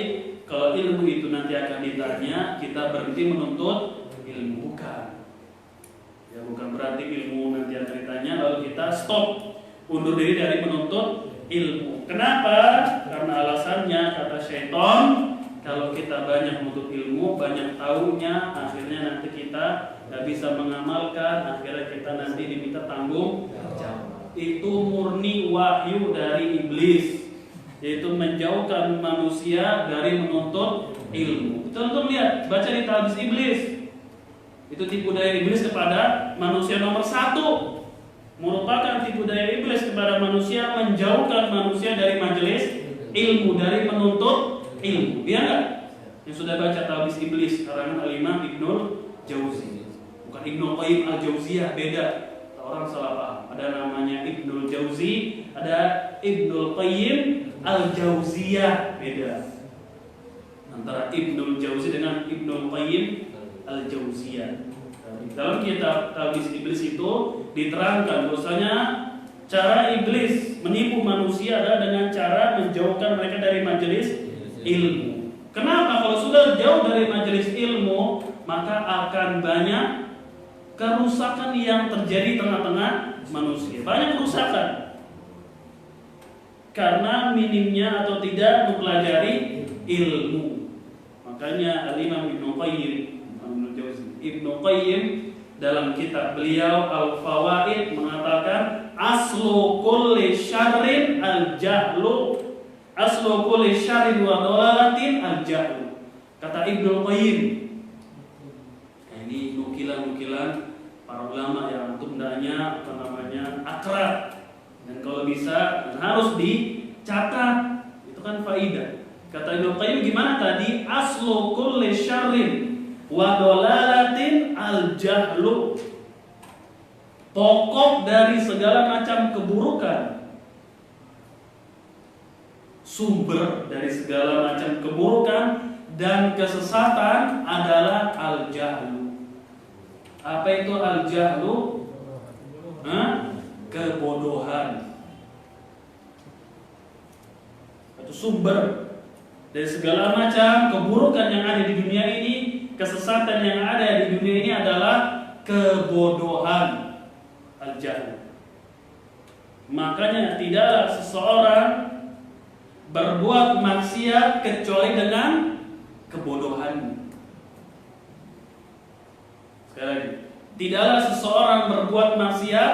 kalau ilmu itu nanti akan ditanya kita berhenti menuntut ilmu, bukan. Ya, bukan berarti ilmu nanti akan ditanya lalu kita stop undur diri dari menuntut ilmu. Kenapa? Karena alasannya kata syaitan, kalau kita banyak menuntut ilmu, banyak tahunya, akhirnya nanti kita nggak bisa mengamalkan, akhirnya kita nanti diminta tanggung jawab. Itu murni wahyu dari iblis, yaitu menjauhkan manusia dari menuntut ilmu. Tonton lihat, baca di Talbis Iblis. Itu tipu daya iblis kepada manusia nomor 1. Merupakan tipu daya iblis kepada manusia, menjauhkan manusia dari majelis ilmu, dari menuntut ilmu. Iya enggak? Yang sudah baca Talbis Iblis karangan Al-Imam Ibnul Jauzi. Bukan Ibnu Qayyim Al-Jauziyah, beda. Orang salah paham. Ada namanya Ibnul Jauzi, ada Ibnul Qayyim Al-Jauziyah, beda. Antara Ibnul Jauzi dengan Ibnul Qayyim Al-Jauziyah. Dalam kitab Talbis Iblis itu diterangkan bahwasanya cara iblis menipu manusia adalah dengan cara menjauhkan mereka dari majelis ilmu. Kenapa? Kalau sudah jauh dari majelis ilmu, maka akan banyak kerusakan yang terjadi tengah-tengah manusia. Banyak kerusakan karena minimnya atau tidak mempelajari ilmu. Makanya Al-Imam Ibnu Qayyim dalam kitab beliau Al-Fawaid mengatakan aslu kulli syarrin al-jahlu, aslu kulli syarrin wa dhalalatin al-jahlu. Kata Ibnu Qayyim. Ini nukilan-nukilan para ulama yang hendaknya akrab, dan kalau bisa dan harus dicatat, itu kan faidah. Kata Ibnu Qayyim gimana tadi? Aslu kulli syarrin wa dolalatin al-jahlu. Pokok dari segala macam keburukan, sumber dari segala macam keburukan dan kesesatan adalah al-jahlu. Apa itu al-jahlu? Kebodohan. Itu sumber dari segala macam keburukan yang ada di dunia ini. Kesesatan yang ada di dunia ini adalah kebodohan, al-jahl. Makanya tidaklah seseorang berbuat maksiat kecuali dengan kebodohan. Sekali lagi, tidaklah seseorang berbuat maksiat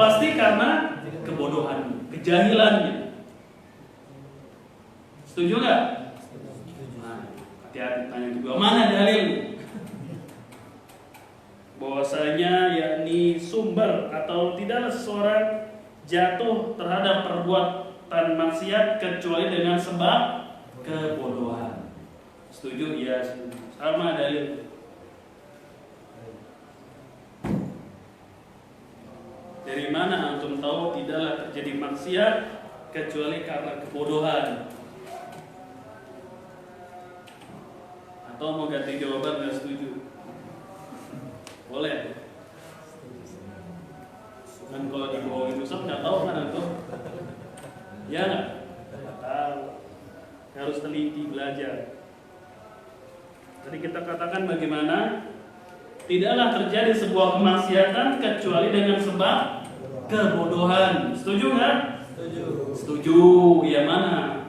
pasti karena kebodohan, kejahilannya. Setuju nggak? Hati-hati tanya juga, mana dalil bahwasanya yakni sumber atau tidaklah seseorang jatuh terhadap perbuatan maksiat kecuali dengan sebab kebodohan. Setuju? Ya, setuju. Sama dalil. Dari mana antum tahu tidaklah terjadi maksiat kecuali karena kebodohan? Atau mau ganti jawaban nggak setuju? Boleh. Dan kalau dibohongin Ustaz nggak tahu kan antum? Ya nggak tahu. Harus teliti belajar. Tadi kita katakan bagaimana tidaklah terjadi sebuah kemaksiatan kecuali dengan sebab kebodohan. Setuju nggak? Setuju. Ya mana?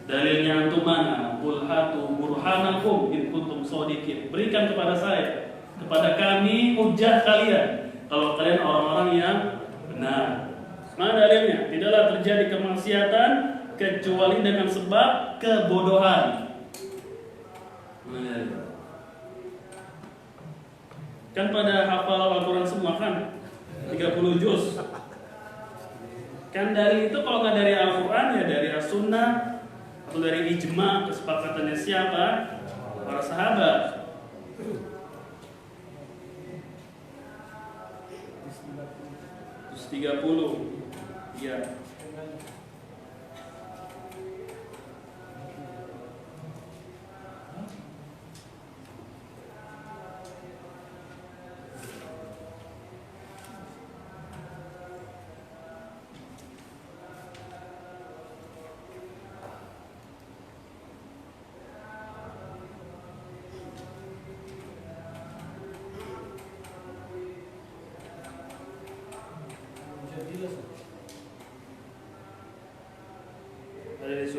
Dalilnya antum mana? Qul hatu burhanakum in kuntum shadiqin. Berikan kepada saya, kepada kami hujjah kalian kalau kalian orang-orang yang benar. Mana dalilnya? Tidaklah terjadi kemaksiatan kecuali dengan sebab kebodohan. Kan pada hafal Al-Quran semua kan? 30 juz. Kan dari itu kalau nggak dari Al-Quran ya dari As-Sunnah atau dari ijma, kesepakatannya siapa? Para sahabat. Terus 30. Ya.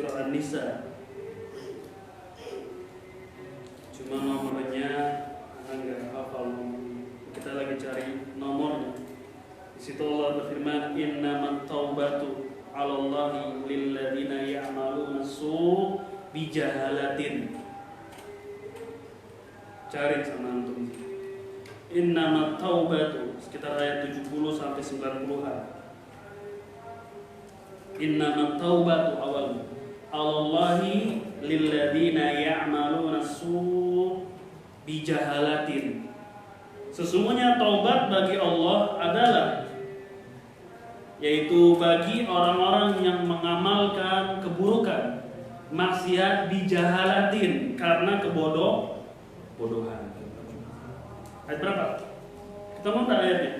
atau An-Nisa. Cuma nomornya enggak hafal. Kita lagi cari nomornya. Di situ Allah berfirman, "Innamat taubatu 'alallahi lilladzina ya'maluna su' bijahalatin." Cari sama antum. Innamat taubatu, sekitar ayat 70 sampai 90-an. Innamat taubatu awal 'alallahi lilladzina ya'maluna su' bijahalatin. Sesungguhnya taubat bagi Allah adalah, yaitu bagi orang-orang yang mengamalkan keburukan, maksiat bijahalatin, karena bodohan. Ayat berapa? Kita mau tak ayatnya?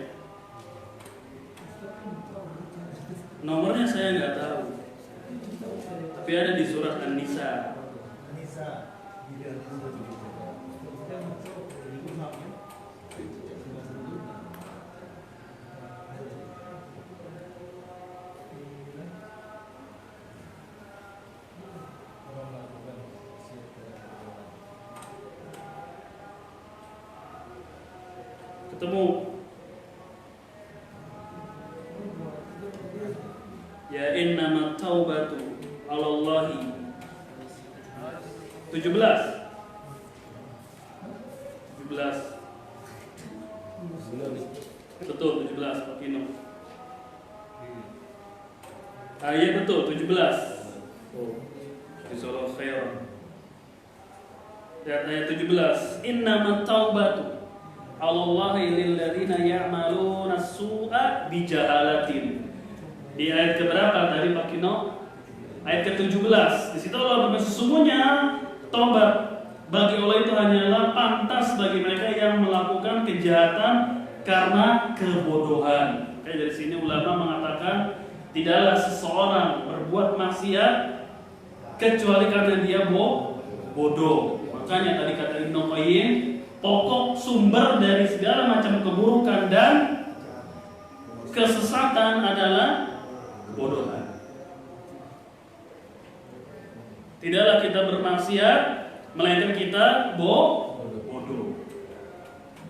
Nomornya saya nggak tahu, tapi ada di surat An-Nisa. Ketemu. Ya innamat taubatu 'alallahi 17. Betul 17 Pak Pino. Iya betul 17. Oh, jazakallahu khairan. Ayat 17. Innamat taubatu 'alallahi lilladzina ya'maluna su'a bijahalatin. Di ayat keberapa tadi Pak Kino? Ayat ke-17. Di situ Allah berfirman, sesungguhnya taubat bagi Allah itu hanyalah pantas bagi mereka yang melakukan kejahatan karena kebodohan. Kayak dari sini ulama mengatakan tidaklah seseorang berbuat maksiat kecuali karena dia bodoh. Makanya tadi kata Ibnu Qayyim, pokok sumber dari segala macam keburukan dan kesesatan adalah kebodohan. Tidaklah kita bermaksiat, melainkan kita bodoh.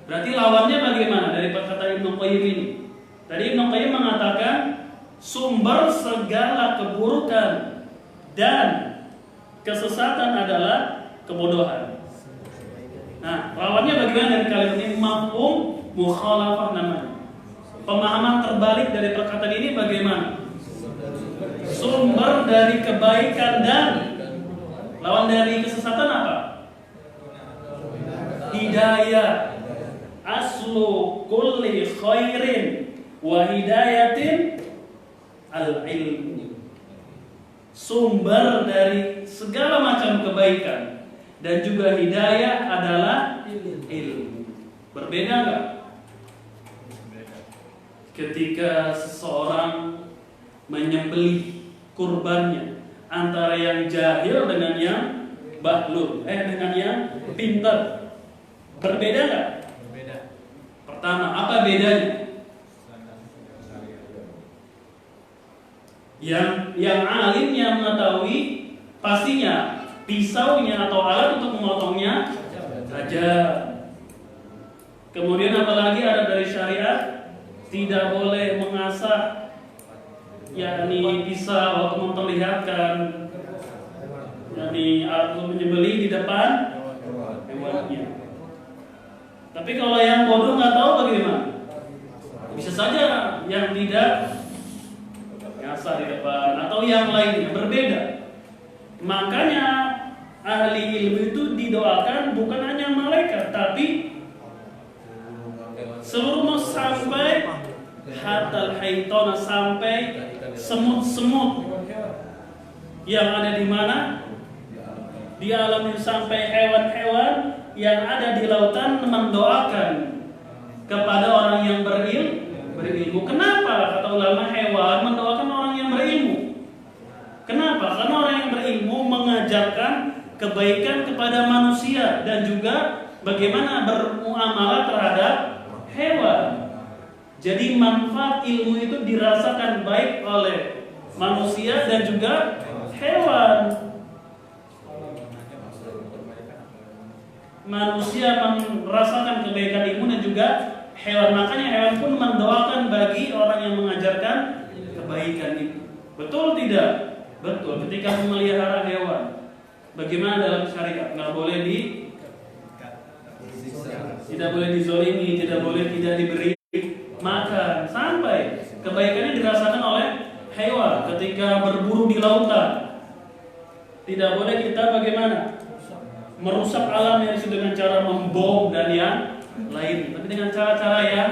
Berarti lawannya bagaimana dari kata Ibnu Qayyim ini? Tadi Ibnu Qayyim mengatakan sumber segala keburukan dan kesesatan adalah kebodohan. Nah, lawannya bagaimana dari kalimat ini? Mafhum mukhalafah namanya. Pemahaman terbalik dari perkataan ini bagaimana? Sumber dari kebaikan dan lawan dari kesesatan apa? Hidayah. Aslu kulli khairin wa hidayatin al-ilm. Sumber dari segala macam kebaikan dan juga hidayah adalah ilmu. Berbeda enggak? Ketika seseorang menyembelih kurbannya, antara yang jahil dengan yang bahlul, dengan yang pintar, berbeda enggak? Berbeda. Pertama, apa bedanya? Yang alimnya mengetahui pastinya pisaunya atau alat untuk memotongnya tajam. Kemudian apalagi ada dari syariat, tidak boleh mengasah yakni pisau atau memperlihatkan yakni alat menyembelih di depan hewannya. Tapi kalau yang bodoh nggak tahu bagaimana? Bisa saja yang tidak ngasah di depan atau yang lainnya berbeda. Makanya ahli ilmu itu didoakan bukan hanya malaikat, tapi seluruh sampai hatal haitona, sampai semut-semut yang ada di mana? Di alam ini, sampai hewan-hewan yang ada di lautan mendoakan kepada orang yang berilmu. Kenapa? Kata ulama, hewan mendoakan orang yang berilmu. Kenapa? Karena orang yang berilmu mengajarkan kebaikan kepada manusia dan juga bagaimana bermuamalah terhadap hewan. Jadi manfaat ilmu itu dirasakan baik oleh manusia dan juga hewan. Manusia merasakan kebaikan ilmu dan juga hewan. Makanya hewan pun mendoakan bagi orang yang mengajarkan kebaikan itu. Betul tidak? Betul. Ketika memelihara hewan, bagaimana dalam syariat? Nggak boleh tidak boleh dizolimi, tidak boleh tidak diberi makan, sampai kebaikannya dirasakan oleh hewan. Ketika berburu di lautan, tidak boleh kita bagaimana? Merusak alam yang itu dengan cara membom dan yang lain, tapi dengan cara-cara yang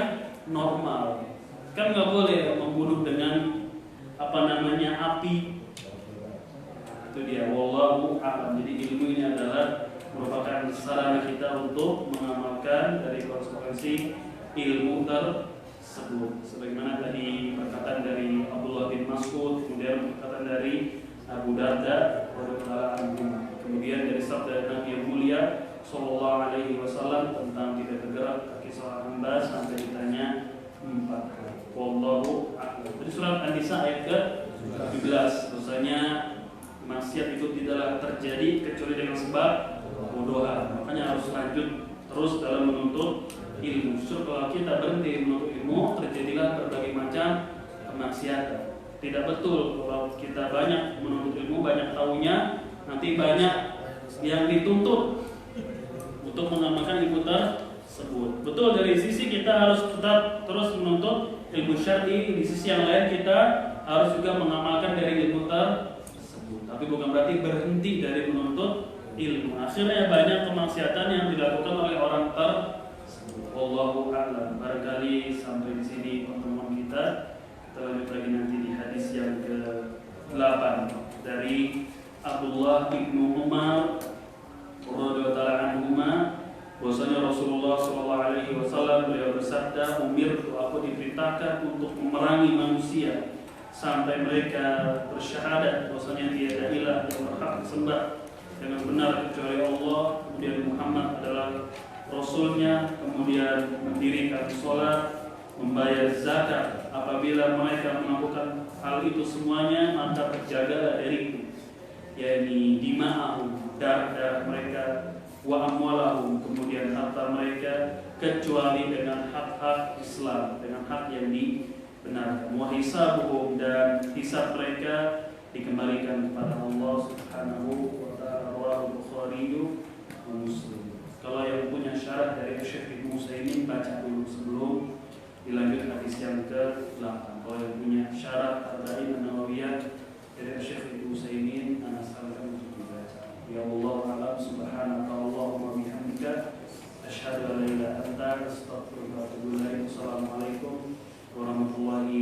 normal. Kan nggak boleh membunuh dengan api. Itu dia, wallahu a'lam. Jadi ilmu ini adalah merupakan sarana kita untuk mengamalkan dari konsekuensi ilmu tersebut. Sebagaimana tadi perkataan dari Abdullah bin Mas'ud, kemudian perkataan dari Abu Darda radhiyallahu anhu, kemudian dari sabda Nabi yang mulia sallallahu alaihi wasallam tentang tidak bergerak kaki seorang hamba sampai ditanya 4 kali. Wallahu a'lam. Di surat An-Nisa ayat ke-17, dosanya maksiat itu tidaklah terjadi kecuali dengan sebab kebodohan. Makanya harus lanjut terus dalam menuntut ilmu. Justru kalau kita berhenti menuntut ilmu, terjadilah berbagai macam kemaksiatan. Tidak betul kalau kita banyak menuntut ilmu, banyak tahunya, nanti banyak yang dituntut untuk mengamalkan ilmu tersebut. Betul, dari sisi kita harus tetap terus menuntut ilmu syar'i, di sisi yang lain kita harus juga mengamalkan dari ilmu tersebut. Tapi bukan berarti berhenti dari menuntut ilmu. Akhirnya banyak kemaksiatan yang dilakukan oleh orang tersebut. Wallahu a'lam. Barangkali sampai di sini pertemuan kita. Kita lanjut lagi nanti di hadis yang ke-8 dari Abdullah bin Umar radhiyallahu anhuma, bahwasanya Rasulullah sallallahu alaihi wasallam beliau bersabda, "Umirtu, aku diperintahkan untuk memerangi manusia sampai mereka bersyahadat bahwasanya tiada ilah yang berhak disembah dengan benar kecuali Allah, kemudian Muhammad adalah Rasulnya, kemudian mendirikan sholat, membayar zakat. Apabila mereka melakukan hal itu semuanya, maka terjagalah dariku, yakni dima'ahum, darah mereka, wa amwalahum, kemudian harta mereka, kecuali dengan hak-hak Islam, dengan hak yang dibenarkan, wa hisabuhum, dan hisab mereka dikembalikan kepada Allah Subhanahu wa ta'ala. Rawahu Bukhari wa Muslim. Kalau yang punya syarah dari Syekh Ibnu Utsaimin baca dulu sebelum dilanjut hadis yang ke-8. Kalau yang punya syarah Arba'in An-Nawawiyah dari Syekh Ibnu Utsaimin, ana sarankan untuk dibaca. Ya Allah a'lam. Subhanaka Allahumma bihamdika asyhadu an la ilaha illa anta astaghfiruka wa atubu ilaik. Assalamualaikum warahmatullahi